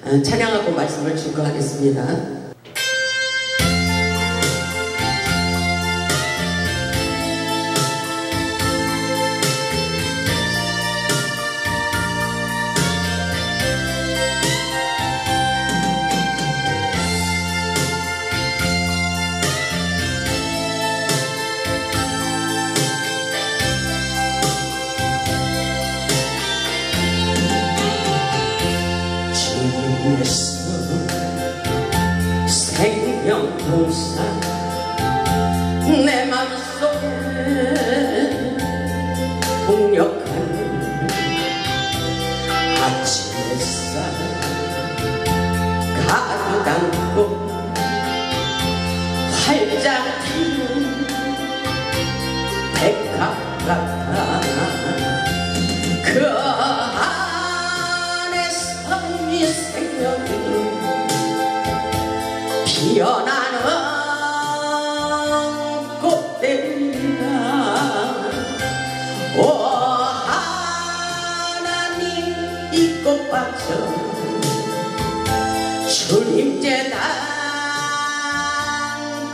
찬양하고 말씀을 증거하겠습니다. 생명동산 내 맘속에 풍력한 아침 햇살 가득 안고 활짝 피는 백합 같아 그 안에서 이 생명이 피어나는 꽃들이다. 오 하나님 이 꽃밭은 주님 재단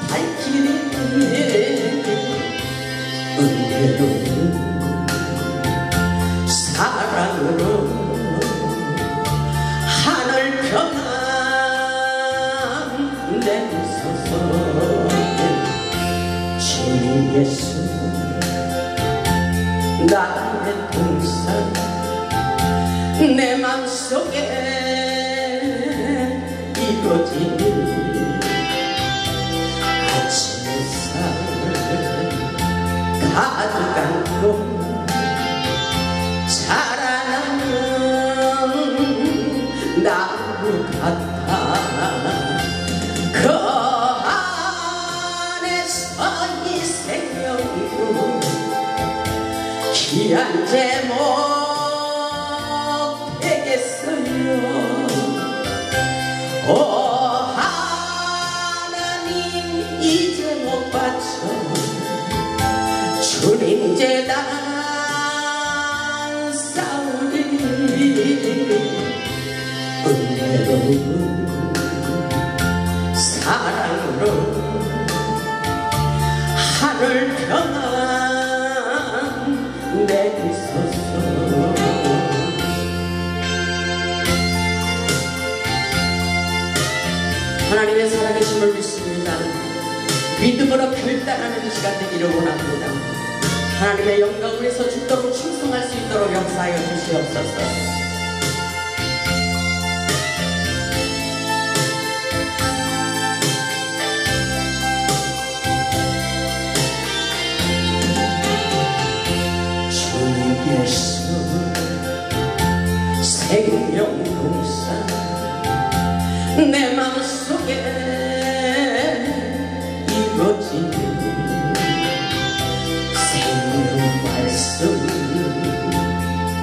발길이 은혜로 사랑으로 하늘 평안 내리소서. 주님 예수 나의 동산 내 맘속에 이루어진 아침 햇살 가득 안고 자라나는 나무 같아 그 안에서 이 생명이고 귀한 제목 되겠어요. 오 하나님 이 제목 바쳐 주님 재단 싸우리 은혜로 사랑으로 하늘 평안 내리소서. 하나님의 살아계심을 믿습니다. 믿음으로 결단하는 시간 되기를 원합니다. 하나님의 영광을 위해서 죽도록 충성할 수 있도록 역사하여 주시옵소서. 예수 생명동산 내 맘속에 이루어진 생명 말씀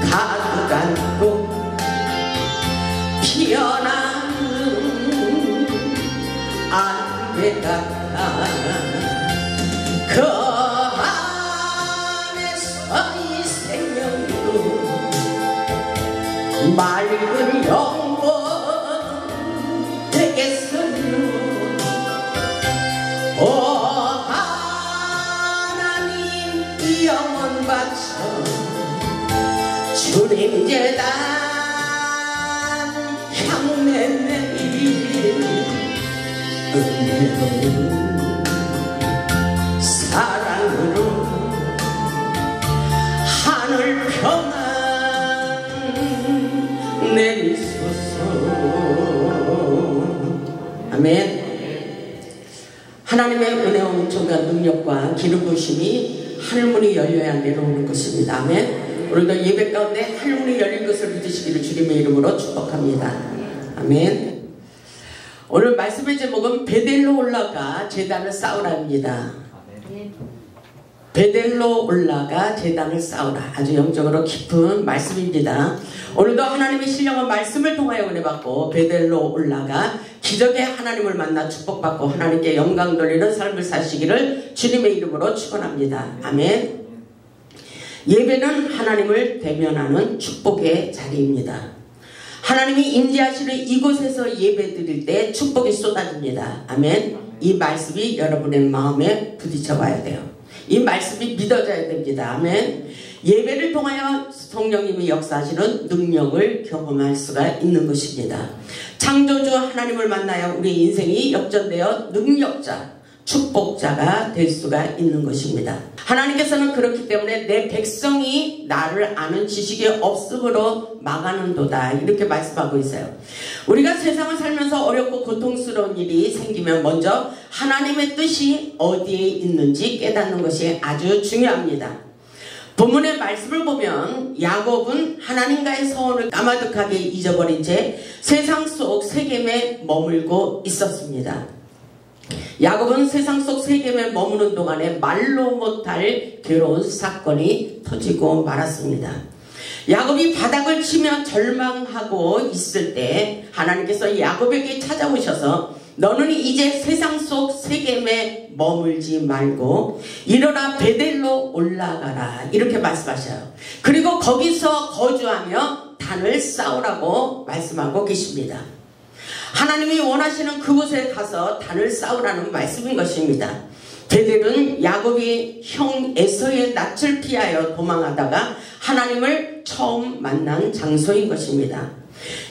가득 안고 피어나는 안개 같아 그 안에서 맑은 영원 되겠어요. 오 하나님 이 영혼 바쳐 주님 재단 향내 내리 은혜로 사랑으로 하늘 평안 내리소서. 아멘. 하나님의 은혜와 은총과 능력과 기름 부으심이 하늘문이 열려야 내려오는 것입니다. 아멘. 오늘도 예배 가운데 하늘문이 열린 것을 믿으시기를 주님의 이름으로 축복합니다. 아멘. 오늘 말씀의 제목은 베델로 올라가 제단을 쌓으라입니다. 베델로 올라가 제단을 쌓으라. 아주 영적으로 깊은 말씀입니다. 오늘도 하나님의 신령한 말씀을 통하여 은혜 받고 베델로 올라가 기적의 하나님을 만나 축복받고 하나님께 영광 돌리는 삶을 사시기를 주님의 이름으로 축원합니다. 아멘. 예배는 하나님을 대면하는 축복의 자리입니다. 하나님이 임재하시는 이곳에서 예배드릴 때 축복이 쏟아집니다. 아멘. 이 말씀이 여러분의 마음에 부딪혀 봐야 돼요. 이 말씀이 믿어져야 됩니다. 아멘. 예배를 통하여 성령님이 역사하시는 능력을 경험할 수가 있는 것입니다. 창조주 하나님을 만나야 우리 인생이 역전되어 능력자, 축복자가 될 수가 있는 것입니다. 하나님께서는 그렇기 때문에 내 백성이 나를 아는 지식이 없음으로 망하는도다 이렇게 말씀하고 있어요. 우리가 세상을 살면서 어렵고 고통스러운 일이 생기면 먼저 하나님의 뜻이 어디에 있는지 깨닫는 것이 아주 중요합니다. 본문의 말씀을 보면 야곱은 하나님과의 서원을 까마득하게 잊어버린 채 세상 속 세겜에 머물고 있었습니다. 야곱은 세상 속 세겜에 머무는 동안에 말로 못할 괴로운 사건이 터지고 말았습니다. 야곱이 바닥을 치며 절망하고 있을 때 하나님께서 야곱에게 찾아오셔서 너는 이제 세상 속 세겜에 머물지 말고 일어나 베델로 올라가라 이렇게 말씀하셔요. 그리고 거기서 거주하며 단을 쌓으라고 말씀하고 계십니다. 하나님이 원하시는 그곳에 가서 단을 쌓으라는 말씀인 것입니다. 베델은 야곱이 형 에서의 낯을 피하여 도망하다가 하나님을 처음 만난 장소인 것입니다.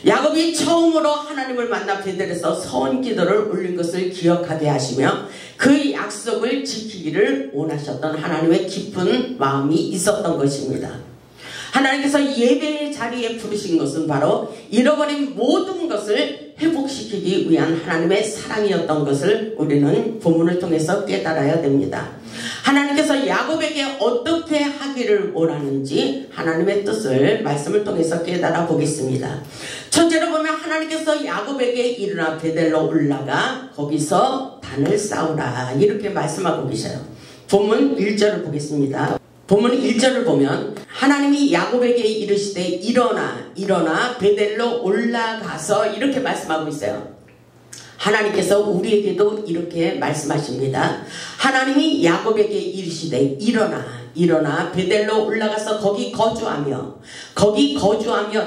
야곱이 처음으로 하나님을 만나 베델에서 서원 기도를 올린 것을 기억하게 하시며 그 약속을 지키기를 원하셨던 하나님의 깊은 마음이 있었던 것입니다. 하나님께서 예배의 자리에 부르신 것은 바로 잃어버린 모든 것을 회복시키기 위한 하나님의 사랑이었던 것을 우리는 본문을 통해서 깨달아야 됩니다. 하나님께서 야곱에게 어떻게 하기를 원하는지 하나님의 뜻을 말씀을 통해서 깨달아 보겠습니다. 첫째로 보면 하나님께서 야곱에게 일어나 베델로 올라가 거기서 단을 쌓으라 이렇게 말씀하고 계셔요. 본문 1절을 보겠습니다. 본문 1절을 보면 하나님이 야곱에게 이르시되 일어나 베델로 올라가서 이렇게 말씀하고 있어요. 하나님께서 우리에게도 이렇게 말씀하십니다. 하나님이 야곱에게 이르시되 일어나 베델로 올라가서 거기 거주하며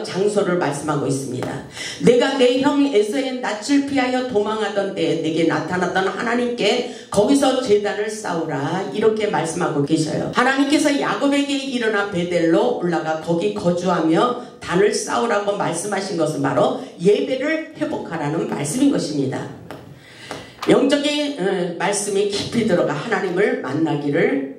장소를 말씀하고 있습니다. 내가 내 형 에서의 낯을 피하여 도망하던 때에 내게 나타났던 하나님께 거기서 제단을 쌓으라 이렇게 말씀하고 계셔요. 하나님께서 야곱에게 일어나 베델로 올라가 거기 거주하며 단을 쌓으라고 말씀하신 것은 바로 예배를 회복하라는 말씀인 것입니다. 영적인 말씀이 깊이 들어가 하나님을 만나기를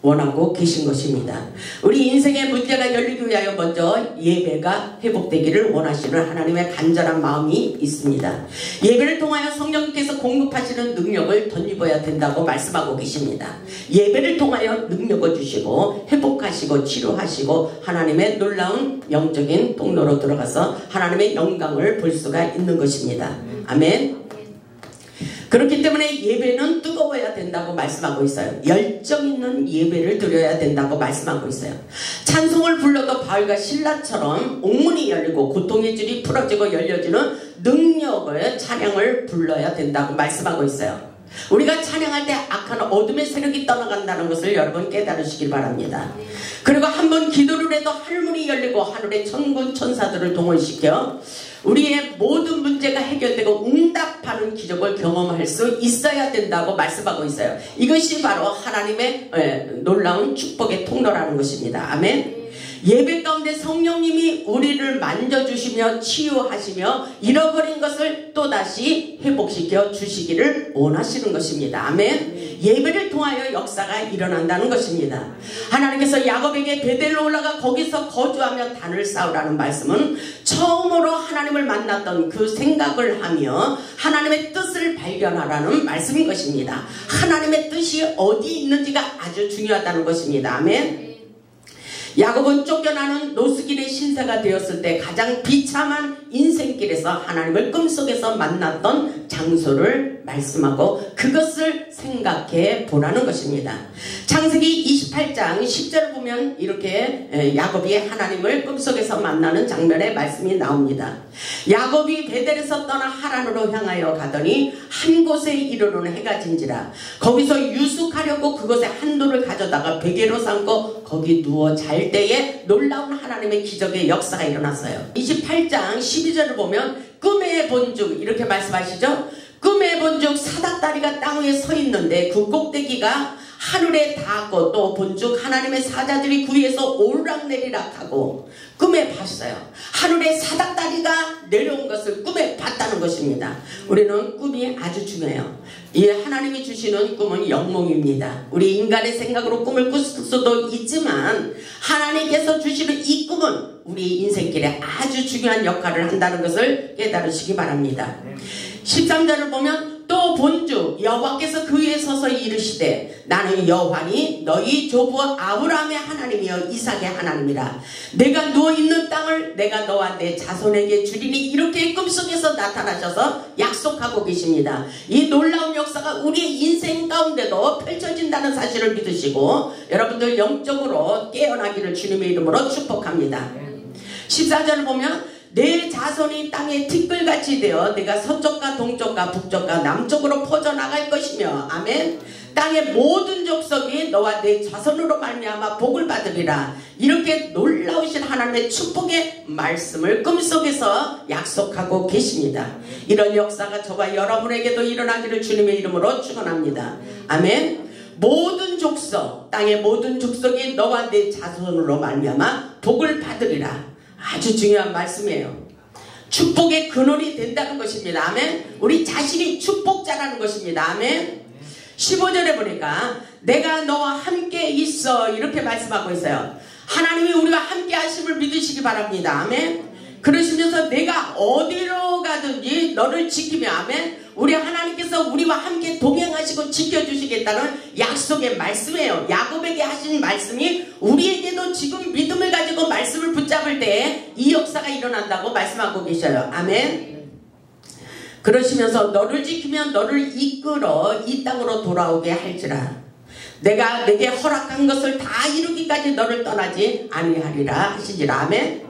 원하고 계신 것입니다. 우리 인생의 문제가 열리기 위하여 먼저 예배가 회복되기를 원하시는 하나님의 간절한 마음이 있습니다. 예배를 통하여 성령께서 공급하시는 능력을 덧입어야 된다고 말씀하고 계십니다. 예배를 통하여 능력을 주시고 회복하시고 치료하시고 하나님의 놀라운 영적인 통로로 들어가서 하나님의 영광을 볼 수가 있는 것입니다. 아멘. 그렇기 때문에 예배는 뜨거워야 된다고 말씀하고 있어요. 열정 있는 예배를 드려야 된다고 말씀하고 있어요. 찬송을 불러도 바울과 신라처럼 옥문이 열리고 고통의 줄이 풀어지고 열려지는 능력을 찬양을 불러야 된다고 말씀하고 있어요. 우리가 찬양할 때 악한 어둠의 세력이 떠나간다는 것을 여러분 깨달으시길 바랍니다. 그리고 한번 기도를 해도 하늘문이 열리고 하늘의 천군 천사들을 동원시켜 우리의 모든 문제가 해결되고 응답하는 기적을 경험할 수 있어야 된다고 말씀하고 있어요. 이것이 바로 하나님의 놀라운 축복의 통로라는 것입니다. 아멘. 예배 가운데 성령님이 우리를 만져주시며 치유하시며 잃어버린 것을 또다시 회복시켜 주시기를 원하시는 것입니다. 아멘. 예배를 통하여 역사가 일어난다는 것입니다. 하나님께서 야곱에게 베델로 올라가 거기서 거주하며 단을 쌓으라는 말씀은 처음으로 하나님을 만났던 그 생각을 하며 하나님의 뜻을 발견하라는 말씀인 것입니다. 하나님의 뜻이 어디 있는지가 아주 중요하다는 것입니다. 아멘. 야곱은 쫓겨나는 노스길의 신세가 되었을 때 가장 비참한 인생길에서 하나님을 꿈속에서 만났던 장소를 말씀하고 그것을 생각해 보라는 것입니다. 창세기 28장 10절을 보면 이렇게 야곱이 하나님을 꿈속에서 만나는 장면의 말씀이 나옵니다. 야곱이 베델에서 떠나 하란으로 향하여 가더니 한 곳에 이르러는 해가 진지라. 거기서 유숙하려고 그곳에 한 돌을 가져다가 베개로 삼고 거기 누워 잘 때에 놀라운 하나님의 기적의 역사가 일어났어요. 28장 12절을 보면 꿈에 본즉 이렇게 말씀하시죠. 꿈에 본즉 사닥다리가 땅 위에 서 있는데 그 꼭대기가 하늘에 닿았고 또 본즉 하나님의 사자들이 그 위에서 오르락내리락 하고 꿈에 봤어요. 하늘에 사닥다리가 내려온 것을 꿈에 봤다는 것입니다. 우리는 꿈이 아주 중요해요. 이 하나님이 주시는 꿈은 영몽입니다. 우리 인간의 생각으로 꿈을 꿀 수도 있지만 하나님께서 주시는 이 꿈은 우리 인생길에 아주 중요한 역할을 한다는 것을 깨달으시기 바랍니다. 13절을 보면 또 본즉 여호와께서 그 위에 서서 이르시되 나는 여호와니 너희 조부 아브라함의 하나님이여 이삭의 하나님이라. 내가 누워있는 땅을 내가 너와 내 자손에게 주리니. 이렇게 꿈속에서 나타나셔서 약속하고 계십니다. 이 놀라운 역사가 우리의 인생 가운데도 펼쳐진다는 사실을 믿으시고 여러분들 영적으로 깨어나기를 주님의 이름으로 축복합니다. 14절을 보면 내 자손이 땅에 티끌같이 되어 내가 서쪽과 동쪽과 북쪽과 남쪽으로 퍼져나갈 것이며 아멘. 땅의 모든 족속이 너와 내 자손으로 말미암아 복을 받으리라. 이렇게 놀라우신 하나님의 축복의 말씀을 꿈속에서 약속하고 계십니다. 이런 역사가 저와 여러분에게도 일어나기를 주님의 이름으로 축원합니다. 아멘. 모든 족속, 땅의 모든 족속이 너와 내 자손으로 말미암아 복을 받으리라. 아주 중요한 말씀이에요. 축복의 근원이 된다는 것입니다. 아멘. 우리 자신이 축복자라는 것입니다. 아멘. 15절에 보니까 내가 너와 함께 있어 이렇게 말씀하고 있어요. 하나님이 우리와 함께 하심을 믿으시기 바랍니다. 아멘. 그러시면서 내가 어디로 가든지 너를 지키며 아멘. 우리 하나님께서 우리와 함께 동행하시고 지켜주시겠다는 약속의 말씀이에요. 야곱에게 하신 말씀이 우리에게도 지금 믿음을 가지고 말씀을 붙잡을 때 이 역사가 일어난다고 말씀하고 계셔요. 아멘. 그러시면서 너를 지키면 너를 이끌어 이 땅으로 돌아오게 할지라. 내가 내게 허락한 것을 다 이루기까지 너를 떠나지 아니하리라 하시지라. 아멘.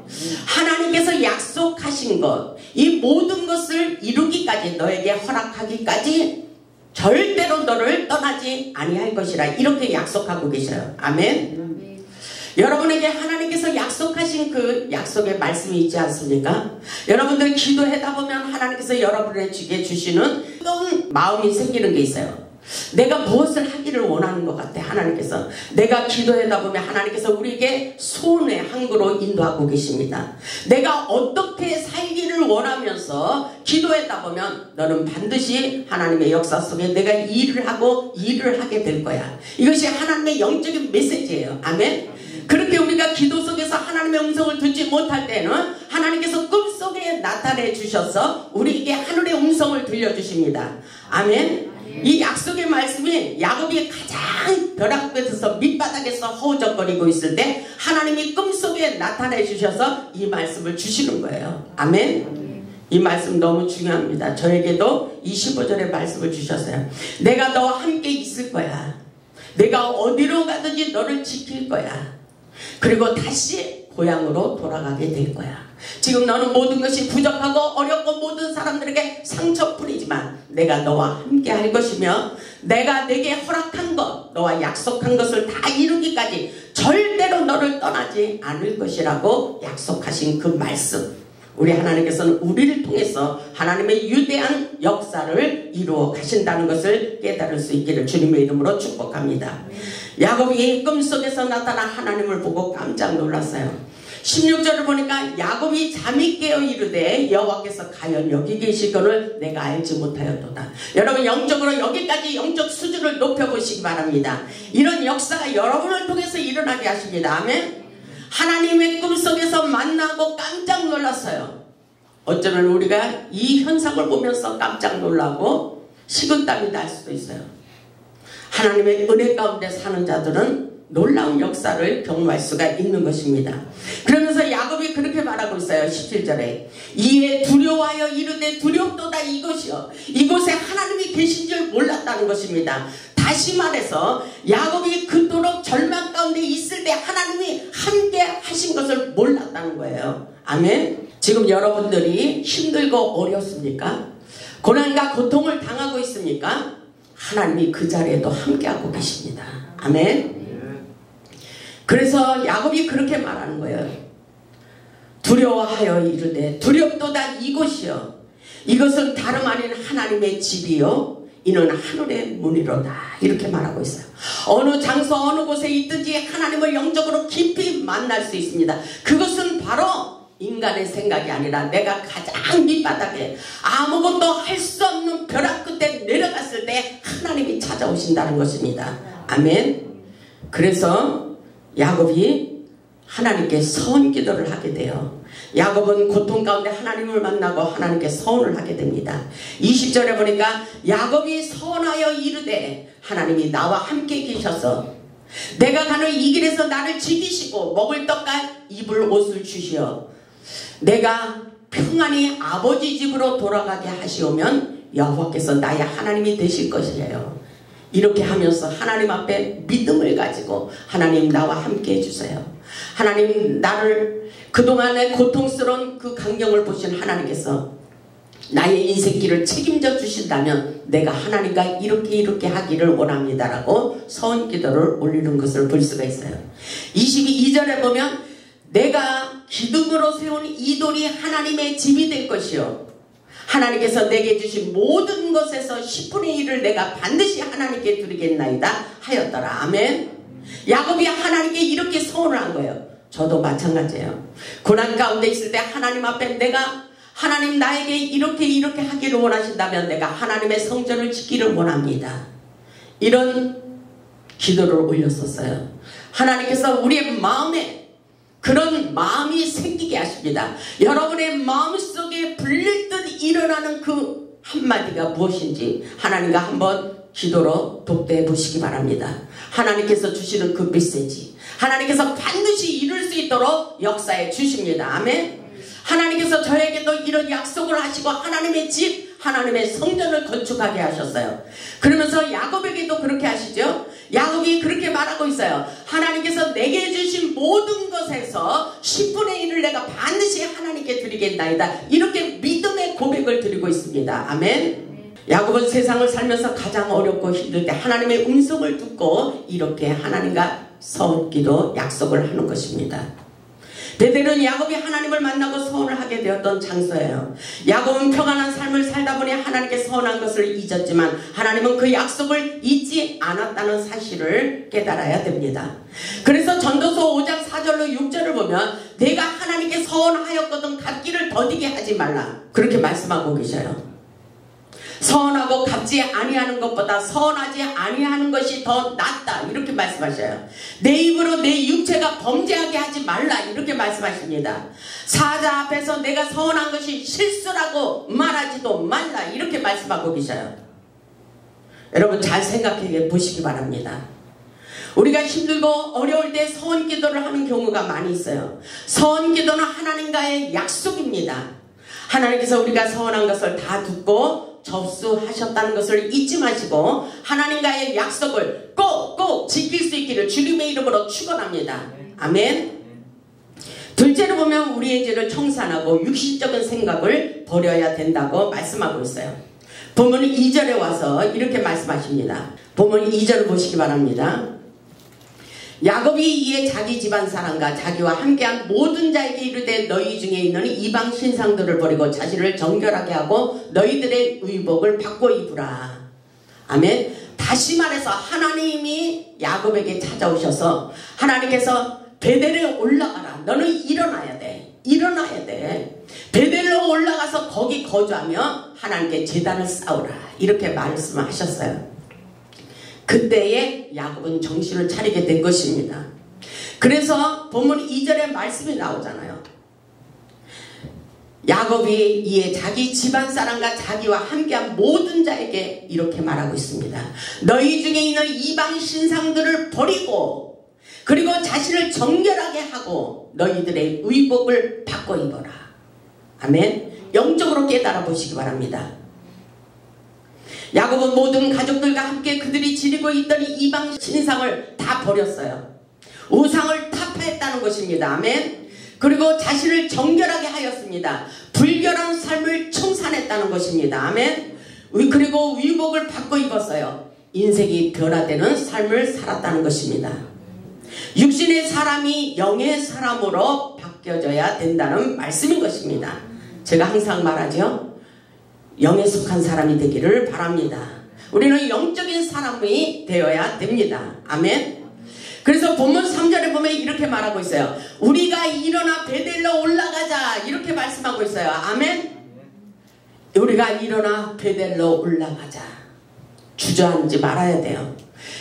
하나님께서 약속하신 것, 이 모든 것을 이루기까지 너에게 허락하기까지 절대로 너를 떠나지 아니할 것이라. 이렇게 약속하고 계셔요. 아멘. 여러분에게 하나님께서 약속하신 그 약속의 말씀이 있지 않습니까? 여러분들 기도하다 보면 하나님께서 여러분에게 주시는 뜨거운 마음이 생기는 게 있어요. 내가 무엇을 하기를 원하는 것 같아. 하나님께서 내가 기도하다 보면 하나님께서 우리에게 소원의 항구로 인도하고 계십니다. 내가 어떻게 살기를 원하면서 기도하다 보면 너는 반드시 하나님의 역사 속에 내가 일을 하고 일을 하게 될 거야. 이것이 하나님의 영적인 메시지예요. 아멘. 그렇게 우리가 기도 속에서 하나님의 음성을 듣지 못할 때는 하나님께서 꿈속에 나타내 주셔서 우리에게 하늘의 음성을 들려주십니다. 아멘. 이 약속의 말씀이 야곱이 가장 벼락볕에서 밑바닥에서 허우적거리고 있을 때 하나님이 꿈속에 나타내 주셔서 이 말씀을 주시는 거예요. 아멘. 이 말씀 너무 중요합니다. 저에게도 25절의 말씀을 주셨어요. 내가 너와 함께 있을 거야. 내가 어디로 가든지 너를 지킬 거야. 그리고 다시 고향으로 돌아가게 될 거야. 지금 너는 모든 것이 부족하고 어렵고 모든 사람들에게 상처뿐이지만 내가 너와 함께 할 것이며 내가 내게 허락한 것, 너와 약속한 것을 다 이루기까지 절대로 너를 떠나지 않을 것이라고 약속하신 그 말씀. 우리 하나님께서는 우리를 통해서 하나님의 위대한 역사를 이루어 가신다는 것을 깨달을 수 있기를 주님의 이름으로 축복합니다. 야곱이 꿈속에서 나타난 하나님을 보고 깜짝 놀랐어요. 16절을 보니까 야곱이 잠이 깨어 이르되 여호와께서 과연 여기 계시거늘 내가 알지 못하였도다. 여러분 영적으로 여기까지 영적 수준을 높여보시기 바랍니다. 이런 역사가 여러분을 통해서 일어나게 하십니다. 아멘. 하나님의 꿈속에서 만나고 깜짝 놀랐어요. 어쩌면 우리가 이 현상을 보면서 깜짝 놀라고 식은땀이 날 수도 있어요. 하나님의 은혜 가운데 사는 자들은 놀라운 역사를 경험할 수가 있는 것입니다. 그러면서 야곱이 그렇게 말하고 있어요. 17절에 이에 두려워하여 이르되 두렵도다 이것이요 이곳에 하나님이 계신 줄 몰랐다는 것입니다. 다시 말해서 야곱이 그토록 절망 가운데 있을 때 하나님이 함께 하신 것을 몰랐다는 거예요. 아멘. 지금 여러분들이 힘들고 어렵습니까? 고난과 고통을 당하고 있습니까? 하나님이 그 자리에도 함께하고 계십니다. 아멘. 그래서 야곱이 그렇게 말하는 거예요. 두려워하여 이르되 두렵도다 이곳이요 이것은 다름 아닌 하나님의 집이요 이는 하늘의 문이로다 이렇게 말하고 있어요. 어느 장소 어느 곳에 있든지 하나님을 영적으로 깊이 만날 수 있습니다. 그것은 바로 인간의 생각이 아니라 내가 가장 밑바닥에 아무것도 할 수 없는 벼락 끝에 내려갔을 때 하나님이 찾아오신다는 것입니다. 아멘. 그래서 야곱이 하나님께 서원 기도를 하게 돼요. 야곱은 고통 가운데 하나님을 만나고 하나님께 서원을 하게 됩니다. 20절에 보니까 야곱이 서원하여 이르되 하나님이 나와 함께 계셔서 내가 가는 이 길에서 나를 지키시고 먹을 떡과 입을 옷을 주시어 내가 평안히 아버지 집으로 돌아가게 하시오면 여호와께서 나의 하나님이 되실 것이에요. 이렇게 하면서 하나님 앞에 믿음을 가지고 하나님 나와 함께 해주세요. 하나님 나를 그동안의 고통스러운 그 강경을 보신 하나님께서 나의 인생길을 책임져 주신다면 내가 하나님과 이렇게 하기를 원합니다라고 서원 기도를 올리는 것을 볼 수가 있어요. 22절에 보면 내가 기둥으로 세운 이 돌이 하나님의 집이 될 것이요 하나님께서 내게 주신 모든 것에서 10분의 1을 내가 반드시 하나님께 드리겠나이다 하였더라. 아멘. 야곱이 하나님께 이렇게 서원을 한 거예요. 저도 마찬가지예요. 고난 가운데 있을 때 하나님 앞에 내가 하나님 나에게 이렇게 하기를 원하신다면 내가 하나님의 성전을 짓기를 원합니다. 이런 기도를 올렸었어요. 하나님께서 우리의 마음에 그런 마음이 생기게 하십니다. 여러분의 마음속에 불릴 듯 일어나는 그 한마디가 무엇인지 하나님과 한번 기도로 독대해 보시기 바랍니다. 하나님께서 주시는 그 메시지 하나님께서 반드시 이룰 수 있도록 역사해 주십니다. 아멘. 하나님께서 저에게도 이런 약속을 하시고 하나님의 집 하나님의 성전을 건축하게 하셨어요. 그러면서 야곱에게도 그렇게 하시죠. 야곱이 그렇게 말하고 있어요. 하나님께서 내게 주신 모든 것에서 10분의 1을 내가 반드시 하나님께 드리겠나이다. 이렇게 믿음의 고백을 드리고 있습니다. 아멘. 야곱은 세상을 살면서 가장 어렵고 힘들 때 하나님의 음성을 듣고 이렇게 하나님과 서원기도 약속을 하는 것입니다. 베델은 야곱이 하나님을 만나고 서원을 하게 되었던 장소예요. 야곱은 평안한 삶을 살다 보니 하나님께 서원한 것을 잊었지만 하나님은 그 약속을 잊지 않았다는 사실을 깨달아야 됩니다. 그래서 전도서 5장 4절로 6절을 보면 내가 하나님께 서원하였거든 갚기를 더디게 하지 말라 그렇게 말씀하고 계셔요. 서원하고 갚지 아니하는 것보다 서원하지 아니하는 것이 더 낫다 이렇게 말씀하셔요. 내 입으로 내 육체가 범죄하게 하지 말라 이렇게 말씀하십니다. 사자 앞에서 내가 서원한 것이 실수라고 말하지도 말라 이렇게 말씀하고 계셔요. 여러분 잘 생각해 보시기 바랍니다. 우리가 힘들고 어려울 때 서원 기도를 하는 경우가 많이 있어요. 서원 기도는 하나님과의 약속입니다. 하나님께서 우리가 서원한 것을 다 듣고 접수하셨다는 것을 잊지 마시고 하나님과의 약속을 꼭 지킬 수 있기를 주님의 이름으로 축원합니다. 아멘. 둘째로 보면 우리의 죄를 청산하고 육신적인 생각을 버려야 된다고 말씀하고 있어요. 본문 2절에 와서 이렇게 말씀하십니다. 본문 2절을 보시기 바랍니다. 야곱이 이에 자기 집안 사람과 자기와 함께한 모든 자에게 이르되 너희 중에 있는 이방 신상들을 버리고 자신을 정결하게 하고 너희들의 의복을 바꿔 입으라. 아멘. 다시 말해서 하나님이 야곱에게 찾아오셔서 하나님께서 베델에 올라가라. 너는 일어나야 돼. 일어나야 돼. 베델로 올라가서 거기 거주하며 하나님께 제단을 쌓으라. 이렇게 말씀하셨어요. 그때에 야곱은 정신을 차리게 된 것입니다. 그래서 본문 2절에 말씀이 나오잖아요. 야곱이 이에 자기 집안 사람과 자기와 함께한 모든 자에게 이렇게 말하고 있습니다. 너희 중에 있는 이방 신상들을 버리고 그리고 자신을 정결하게 하고 너희들의 의복을 바꿔 입어라. 아멘. 영적으로 깨달아 보시기 바랍니다. 야곱은 모든 가족들과 함께 그들이 지니고 있던 이방 신상을 다 버렸어요. 우상을 타파했다는 것입니다. 아멘. 그리고 자신을 정결하게 하였습니다. 불결한 삶을 청산했다는 것입니다. 아멘. 그리고 의복을 바꿔 입었어요. 인생이 변화되는 삶을 살았다는 것입니다. 육신의 사람이 영의 사람으로 바뀌어져야 된다는 말씀인 것입니다. 제가 항상 말하죠. 영에 속한 사람이 되기를 바랍니다. 우리는 영적인 사람이 되어야 됩니다. 아멘. 그래서 본문 3절에 보면 이렇게 말하고 있어요. 우리가 일어나 베델로 올라가자, 이렇게 말씀하고 있어요. 아멘. 우리가 일어나 베델로 올라가자. 주저앉지 말아야 돼요.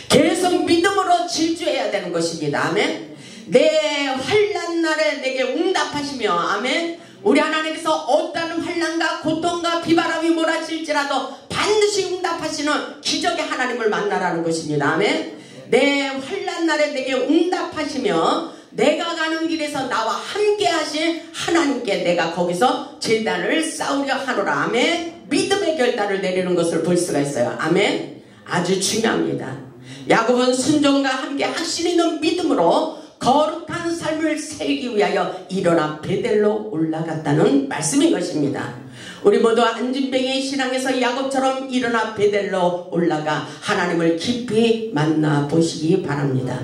계속 믿음으로 질주해야 되는 것입니다. 아멘. 내 환난 날에 내게 응답하시며, 아멘. 우리 하나님께서 어떤 환난과 고통과 비바람이 몰아칠지라도 반드시 응답하시는 기적의 하나님을 만나라는 것입니다. 아멘. 내 환난 날에 내게 응답하시며 내가 가는 길에서 나와 함께 하신 하나님께 내가 거기서 제단을 쌓으려 하노라. 아멘. 믿음의 결단을 내리는 것을 볼 수가 있어요. 아멘. 아주 중요합니다. 야곱은 순종과 함께 확신 있는 믿음으로 거룩한 삶을 살기 위하여 일어나 베델로 올라갔다는 말씀인 것입니다. 우리 모두 안진뱅이의 신앙에서 야곱처럼 일어나 베델로 올라가 하나님을 깊이 만나보시기 바랍니다.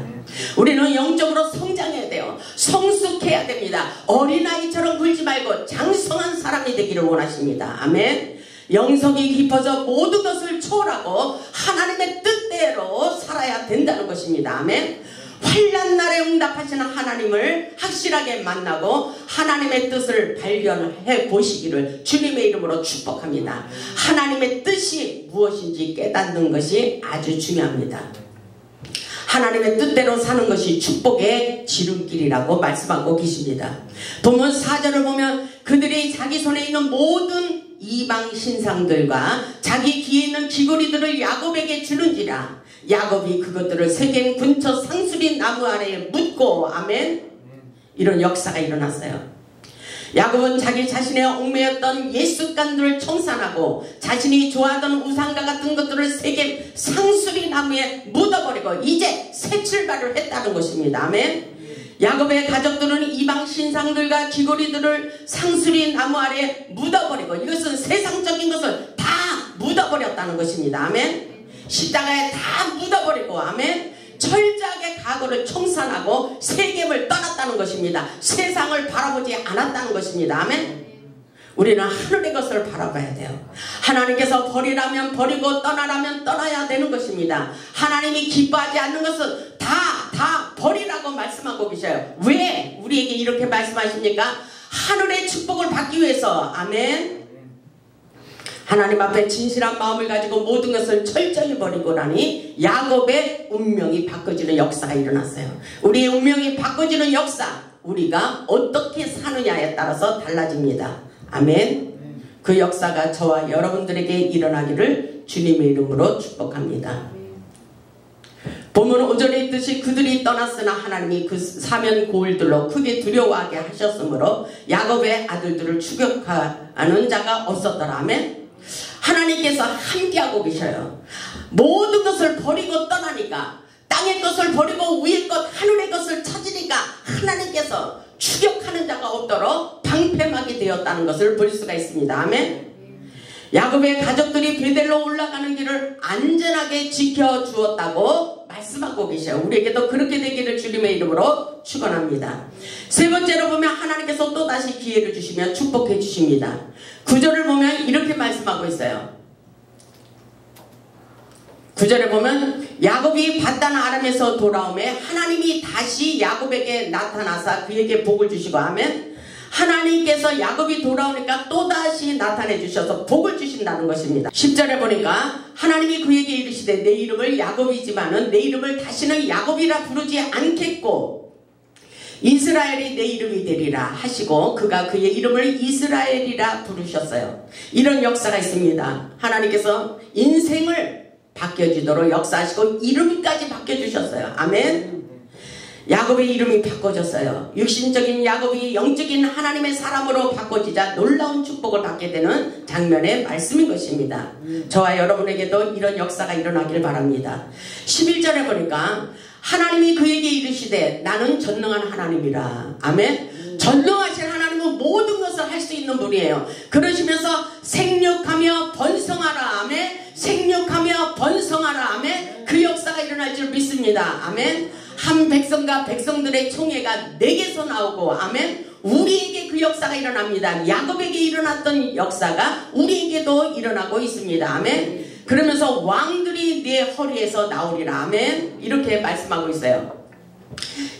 우리는 영적으로 성장해야 돼요. 성숙해야 됩니다. 어린아이처럼 굴지 말고 장성한 사람이 되기를 원하십니다. 아멘. 영성이 깊어져 모든 것을 초월하고 하나님의 뜻대로 살아야 된다는 것입니다. 아멘. 환난 날에 응답하시는 하나님을 확실하게 만나고 하나님의 뜻을 발견해 보시기를 주님의 이름으로 축복합니다. 하나님의 뜻이 무엇인지 깨닫는 것이 아주 중요합니다. 하나님의 뜻대로 사는 것이 축복의 지름길이라고 말씀하고 계십니다. 본문 4절을 보면 그들이 자기 손에 있는 모든 이방 신상들과 자기 귀에 있는 귀고리들을 야곱에게 주는지라. 야곱이 그것들을 세겜 근처 상수리 나무 아래에 묻고, 아멘. 이런 역사가 일어났어요. 야곱은 자기 자신의 얽매였던 옛 습관들을 청산하고 자신이 좋아하던 우상과 같은 것들을 세겜 상수리 나무에 묻어버리고 이제 새 출발을 했다는 것입니다. 아멘. 야곱의 가족들은 이방 신상들과 귀고리들을 상수리 나무 아래에 묻어버리고 이것은 세상적인 것을 다 묻어버렸다는 것입니다. 아멘. 십자가에 다 묻어버리고, 아멘. 철저하게 과거를 청산하고 세겜을 떠났다는 것입니다. 세상을 바라보지 않았다는 것입니다. 아멘. 우리는 하늘의 것을 바라봐야 돼요. 하나님께서 버리라면 버리고 떠나라면 떠나야 되는 것입니다. 하나님이 기뻐하지 않는 것은 다 버리라고 말씀하고 계셔요. 왜 우리에게 이렇게 말씀하십니까? 하늘의 축복을 받기 위해서. 아멘. 하나님 앞에 진실한 마음을 가지고 모든 것을 철저히 버리고 나니 야곱의 운명이 바꿔지는 역사가 일어났어요. 우리의 운명이 바꿔지는 역사, 우리가 어떻게 사느냐에 따라서 달라집니다. 아멘. 그 역사가 저와 여러분들에게 일어나기를 주님의 이름으로 축복합니다. 본문 5절에 있듯이 그들이 떠났으나 하나님이 그 사면 고울들로 크게 두려워하게 하셨으므로 야곱의 아들들을 추격하는 자가 없었더라. 아멘. 하나님께서 함께하고 계셔요. 모든 것을 버리고 떠나니까, 땅의 것을 버리고 위의 것 하늘의 것을 찾으니까 하나님께서 추격하는 자가 없도록 방패막이 되었다는 것을 볼 수가 있습니다. 아멘. 야곱의 가족들이 베델로 올라가는 길을 안전하게 지켜주었다고 말씀하고 계셔요. 우리에게도 그렇게 되기를 주님의 이름으로 축원합니다. 세 번째로 보면 하나님께서 또다시 기회를 주시며 축복해 주십니다. 9절을 보면 이렇게 말씀하고 있어요. 9절에 보면 야곱이 밧단 아람에서 돌아오매 하나님이 다시 야곱에게 나타나사 그에게 복을 주시고, 하면 하나님께서 야곱이 돌아오니까 또다시 나타내 주셔서 복을 주신다는 것입니다. 10절에 보니까 하나님이 그에게 이르시되 내 이름을 야곱이지만은 내 이름을 다시는 야곱이라 부르지 않겠고 이스라엘이 내 이름이 되리라 하시고 그가 그의 이름을 이스라엘이라 부르셨어요. 이런 역사가 있습니다. 하나님께서 인생을 바뀌어지도록 역사하시고 이름까지 바뀌어주셨어요. 아멘. 야곱의 이름이 바꿔졌어요. 육신적인 야곱이 영적인 하나님의 사람으로 바꿔지자 놀라운 축복을 받게 되는 장면의 말씀인 것입니다. 저와 여러분에게도 이런 역사가 일어나길 바랍니다. 11절에 보니까 하나님이 그에게 이르시되 나는 전능한 하나님이라. 아멘. 전능하신 하나님은 모든 것을 할 수 있는 분이에요. 그러시면서 생육하며 번성하라. 아멘. 생육하며 번성하라. 아멘. 그 역사가 일어날 줄 믿습니다. 아멘. 한 백성과 백성들의 총회가 내게서 나오고 아멘. 우리에게 그 역사가 일어납니다. 야곱에게 일어났던 역사가 우리에게도 일어나고 있습니다. 아멘. 그러면서 왕들이 내 허리에서 나오리라. 아멘. 이렇게 말씀하고 있어요.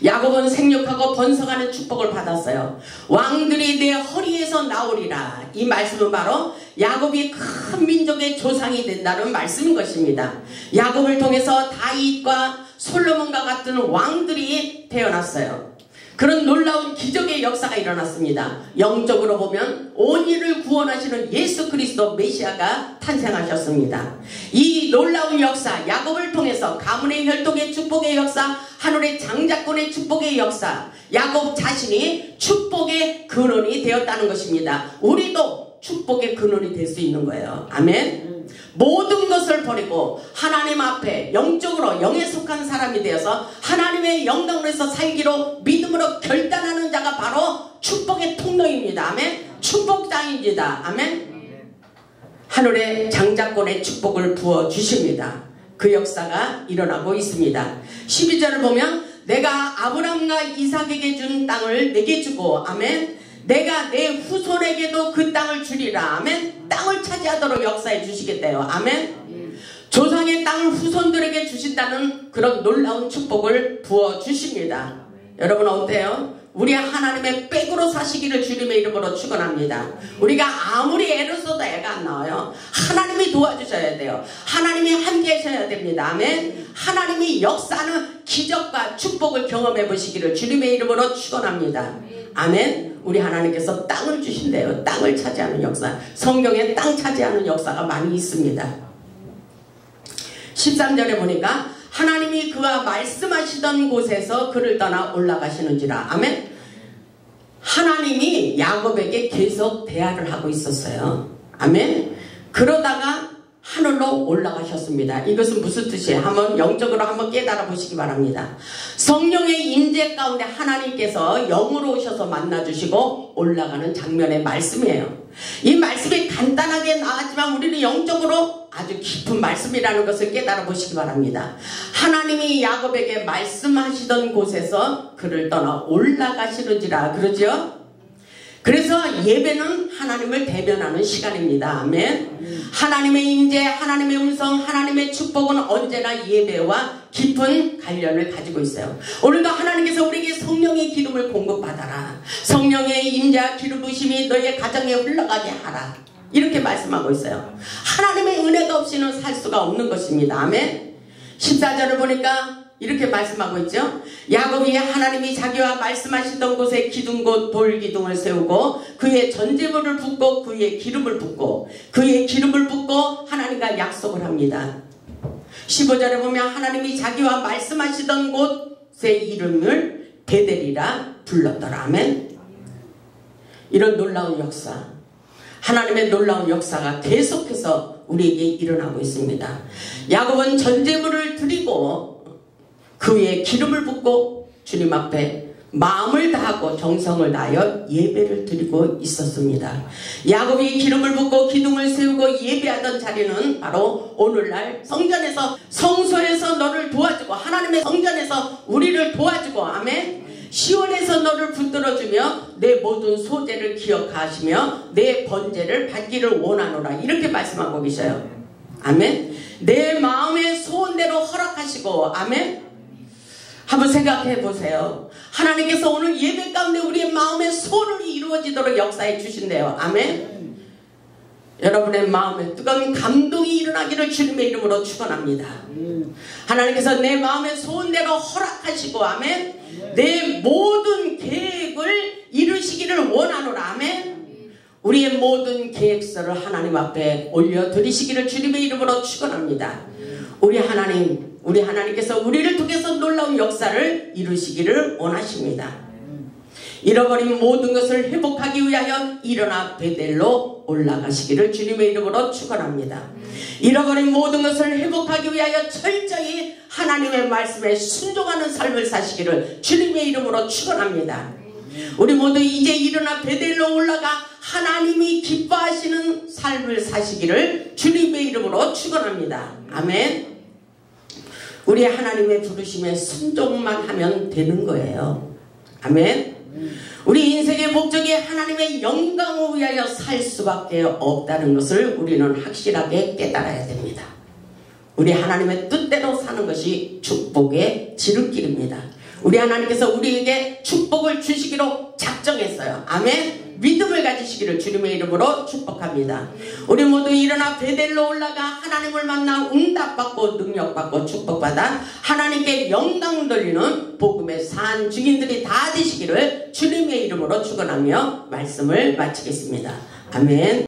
야곱은 생육하고 번성하는 축복을 받았어요. 왕들이 내 허리에서 나오리라. 이 말씀은 바로 야곱이 큰 민족의 조상이 된다는 말씀인 것입니다. 야곱을 통해서 다윗과 솔로몬과 같은 왕들이 태어났어요. 그런 놀라운 기적의 역사가 일어났습니다. 영적으로 보면 온 인을 구원하시는 예수 그리스도 메시아가 탄생하셨습니다. 이 놀라운 역사, 야곱을 통해서 가문의 혈통의 축복의 역사, 하늘의 장자권의 축복의 역사, 야곱 자신이 축복의 근원이 되었다는 것입니다. 우리도 축복의 근원이 될 수 있는 거예요. 아멘. 모든 것을 버리고 하나님 앞에 영적으로 영에 속한 사람이 되어서 하나님의 영광에서 살기로 믿음으로 결단하는 자가 바로 축복의 통로입니다. 아멘. 축복자입니다. 아멘. 하늘의 장자권의 축복을 부어주십니다. 그 역사가 일어나고 있습니다. 12절을 보면 내가 아브람과 이삭에게 준 땅을 내게 주고 아멘. 내가 내 후손에게도 그 땅을 주리라. 아멘. 땅을 차지하도록 역사해 주시겠대요. 아멘. 조상의 땅을 후손들에게 주신다는 그런 놀라운 축복을 부어주십니다. 여러분 어때요? 우리 하나님의 백으로 사시기를 주님의 이름으로 축원합니다. 우리가 아무리 애를 써도 애가 안 나와요. 하나님이 도와주셔야 돼요. 하나님이 함께 하셔야 됩니다. 아멘. 하나님이 역사하는 기적과 축복을 경험해 보시기를 주님의 이름으로 축원합니다. 아멘. 우리 하나님께서 땅을 주신대요. 땅을 차지하는 역사. 성경에 땅 차지하는 역사가 많이 있습니다. 13절에 보니까 하나님이 그가 말씀하시던 곳에서 그를 떠나 올라가시는지라. 아멘. 하나님이 야곱에게 계속 대화를 하고 있었어요. 아멘. 그러다가 하늘로 올라가셨습니다. 이것은 무슨 뜻이에요? 한번 영적으로 한번 깨달아 보시기 바랍니다. 성령의 임재 가운데 하나님께서 영으로 오셔서 만나주시고 올라가는 장면의 말씀이에요. 이 말씀이 간단하게 나왔지만 우리는 영적으로 아주 깊은 말씀이라는 것을 깨달아 보시기 바랍니다. 하나님이 야곱에게 말씀하시던 곳에서 그를 떠나 올라가시는지라. 그러죠? 그래서 예배는 하나님을 대변하는 시간입니다. 아멘. 하나님의 임재, 하나님의 음성, 하나님의 축복은 언제나 예배와 깊은 관련을 가지고 있어요. 오늘도 하나님께서 우리에게 성령의 기름을 공급받아라. 성령의 임재와 기름 부으심이 너의 가정에 흘러가게 하라. 이렇게 말씀하고 있어요. 하나님의 은혜가 없이는 살 수가 없는 것입니다. 아멘. 14절을 보니까 이렇게 말씀하고 있죠. 야곱이 하나님이 자기와 말씀하시던 곳에 기둥곧 돌기둥을 세우고 그의 전제물을 붓고 그의 기름을 붓고 그의 기름을 붓고 하나님과 약속을 합니다. 15절에 보면 하나님이 자기와 말씀하시던 곳의 이름을 베델이라 불렀더라. 아멘. 이런 놀라운 역사, 하나님의 놀라운 역사가 계속해서 우리에게 일어나고 있습니다. 야곱은 전제물을 드리고 그 위에 기름을 붓고 주님 앞에 마음을 다하고 정성을 다하여 예배를 드리고 있었습니다. 야곱이 기름을 붓고 기둥을 세우고 예배하던 자리는 바로 오늘날 성전에서, 성소에서 너를 도와주고 하나님의 성전에서 우리를 도와주고 아멘. 시온에서 너를 붙들어주며 내 모든 소재를 기억하시며 내 번제를 받기를 원하노라. 이렇게 말씀하고 계셔요. 아멘. 내 마음의 소원대로 허락하시고 아멘. 한번 생각해 보세요. 하나님께서 오늘 예배 가운데 우리의 마음의 소원이 이루어지도록 역사해 주신대요. 아멘. 여러분의 마음에 뜨거운 감동이 일어나기를 주님의 이름으로 축원합니다. 하나님께서 내 마음의 소원대로 허락하시고 아멘. 내 모든 계획을 이루시기를 원하노라. 아멘. 우리의 모든 계획서를 하나님 앞에 올려드리시기를 주님의 이름으로 축원합니다. 우리 하나님 우리 하나님께서 우리를 통해서 놀라운 역사를 이루시기를 원하십니다. 잃어버린 모든 것을 회복하기 위하여 일어나 베델로 올라가시기를 주님의 이름으로 축원합니다. 잃어버린 모든 것을 회복하기 위하여 철저히 하나님의 말씀에 순종하는 삶을 사시기를 주님의 이름으로 축원합니다. 우리 모두 이제 일어나 베델로 올라가 하나님이 기뻐하시는 삶을 사시기를 주님의 이름으로 축원합니다. 아멘. 우리 하나님의 부르심에 순종만 하면 되는 거예요. 아멘. 우리 인생의 목적이 하나님의 영광을 위하여 살 수밖에 없다는 것을 우리는 확실하게 깨달아야 됩니다. 우리 하나님의 뜻대로 사는 것이 축복의 지름길입니다. 우리 하나님께서 우리에게 축복을 주시기로 작정했어요. 아멘. 믿음을 가지시기를 주님의 이름으로 축복합니다. 우리 모두 일어나 베델로 올라가 하나님을 만나 응답받고 능력받고 축복받아 하나님께 영광 돌리는 복음의 산 증인들이 다 되시기를 주님의 이름으로 축원하며 말씀을 마치겠습니다. 아멘.